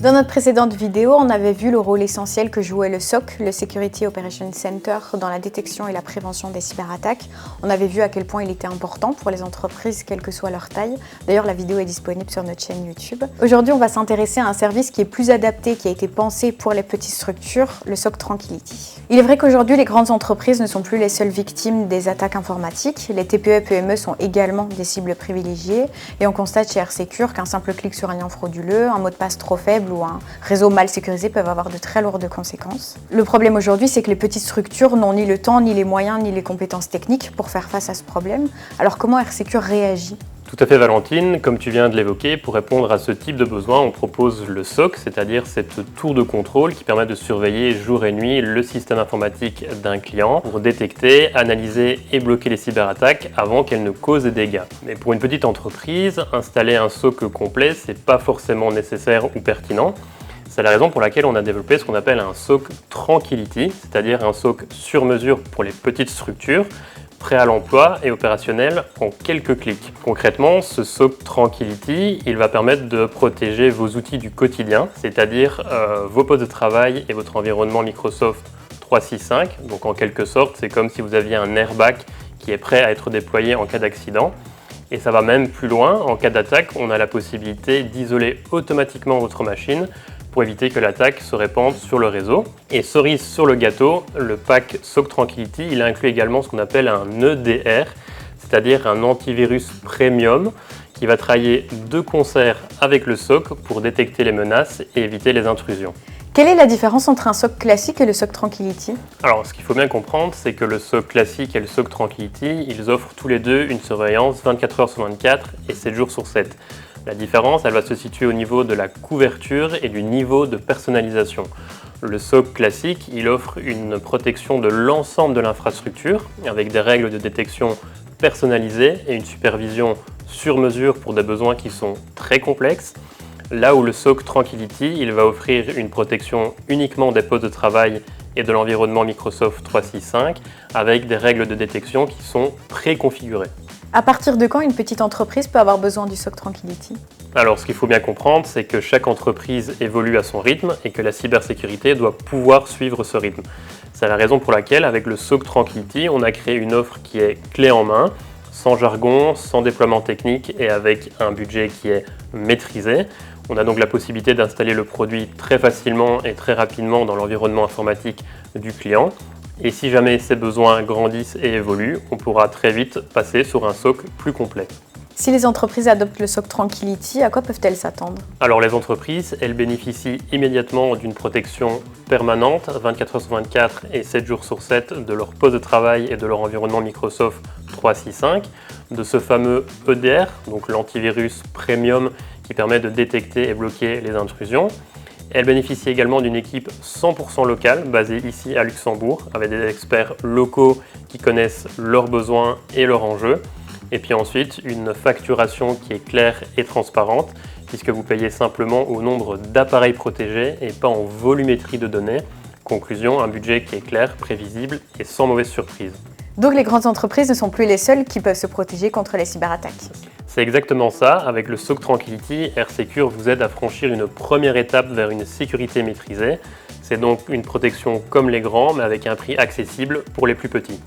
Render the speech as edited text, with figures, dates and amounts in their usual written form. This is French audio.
Dans notre précédente vidéo, on avait vu le rôle essentiel que jouait le SOC, le Security Operations Center, dans la détection et la prévention des cyberattaques. On avait vu à quel point il était important pour les entreprises, quelle que soit leur taille. D'ailleurs, la vidéo est disponible sur notre chaîne YouTube. Aujourd'hui, on va s'intéresser à un service qui est plus adapté, qui a été pensé pour les petites structures, le SOC Tranquility. Il est vrai qu'aujourd'hui, les grandes entreprises ne sont plus les seules victimes des attaques informatiques. Les TPE et PME sont également des cibles privilégiées. Et on constate chez RSecure qu'un simple clic sur un lien frauduleux, un mot de passe trop faible ou un réseau mal sécurisé peuvent avoir de très lourdes conséquences. Le problème aujourd'hui, c'est que les petites structures n'ont ni le temps, ni les moyens, ni les compétences techniques pour faire face à ce problème. Alors comment RSecure réagit ? Tout à fait Valentine, comme tu viens de l'évoquer, pour répondre à ce type de besoin, on propose le SOC, c'est-à-dire cette tour de contrôle qui permet de surveiller jour et nuit le système informatique d'un client pour détecter, analyser et bloquer les cyberattaques avant qu'elles ne causent des dégâts. Mais pour une petite entreprise, installer un SOC complet, c'est pas forcément nécessaire ou pertinent. C'est la raison pour laquelle on a développé ce qu'on appelle un SOC Tranquility, c'est-à-dire un SOC sur mesure pour les petites structures, prêt à l'emploi et opérationnel en quelques clics. Concrètement, ce SOC Tranquility, il va permettre de protéger vos outils du quotidien, c'est-à-dire vos postes de travail et votre environnement Microsoft 365. Donc en quelque sorte, c'est comme si vous aviez un airbag qui est prêt à être déployé en cas d'accident. Et ça va même plus loin, en cas d'attaque, on a la possibilité d'isoler automatiquement votre machine pour éviter que l'attaque se répande sur le réseau. Et cerise sur le gâteau, le pack SOC Tranquility, il inclut également ce qu'on appelle un EDR, c'est-à-dire un antivirus premium qui va travailler de concert avec le SOC pour détecter les menaces et éviter les intrusions. Quelle est la différence entre un SOC classique et le SOC Tranquility ? Alors, ce qu'il faut bien comprendre, c'est que le SOC classique et le SOC Tranquility, ils offrent tous les deux une surveillance 24 heures sur 24 et 7 jours sur 7. La différence, elle va se situer au niveau de la couverture et du niveau de personnalisation. Le SOC classique, il offre une protection de l'ensemble de l'infrastructure avec des règles de détection personnalisées et une supervision sur mesure pour des besoins qui sont très complexes. Là où le SOC Tranquility, il va offrir une protection uniquement des postes de travail et de l'environnement Microsoft 365 avec des règles de détection qui sont préconfigurées. À partir de quand une petite entreprise peut avoir besoin du SOC Tranquility ? Alors, ce qu'il faut bien comprendre, c'est que chaque entreprise évolue à son rythme et que la cybersécurité doit pouvoir suivre ce rythme. C'est la raison pour laquelle, avec le SOC Tranquility, on a créé une offre qui est clé en main, sans jargon, sans déploiement technique et avec un budget qui est maîtrisé. On a donc la possibilité d'installer le produit très facilement et très rapidement dans l'environnement informatique du client. Et si jamais ces besoins grandissent et évoluent, on pourra très vite passer sur un SOC plus complet. Si les entreprises adoptent le SOC Tranquility, à quoi peuvent-elles s'attendre ? Alors les entreprises, elles bénéficient immédiatement d'une protection permanente, 24 heures sur 24 et 7 jours sur 7 de leur poste de travail et de leur environnement Microsoft 365, de ce fameux EDR, donc l'antivirus premium qui permet de détecter et bloquer les intrusions. Elle bénéficie également d'une équipe 100% locale, basée ici à Luxembourg, avec des experts locaux qui connaissent leurs besoins et leurs enjeux. Et puis ensuite, une facturation qui est claire et transparente, puisque vous payez simplement au nombre d'appareils protégés et pas en volumétrie de données. Conclusion, un budget qui est clair, prévisible et sans mauvaise surprise. Donc les grandes entreprises ne sont plus les seules qui peuvent se protéger contre les cyberattaques. C'est exactement ça. Avec le SOC Tranquility, RSecure vous aide à franchir une première étape vers une sécurité maîtrisée. C'est donc une protection comme les grands, mais avec un prix accessible pour les plus petits.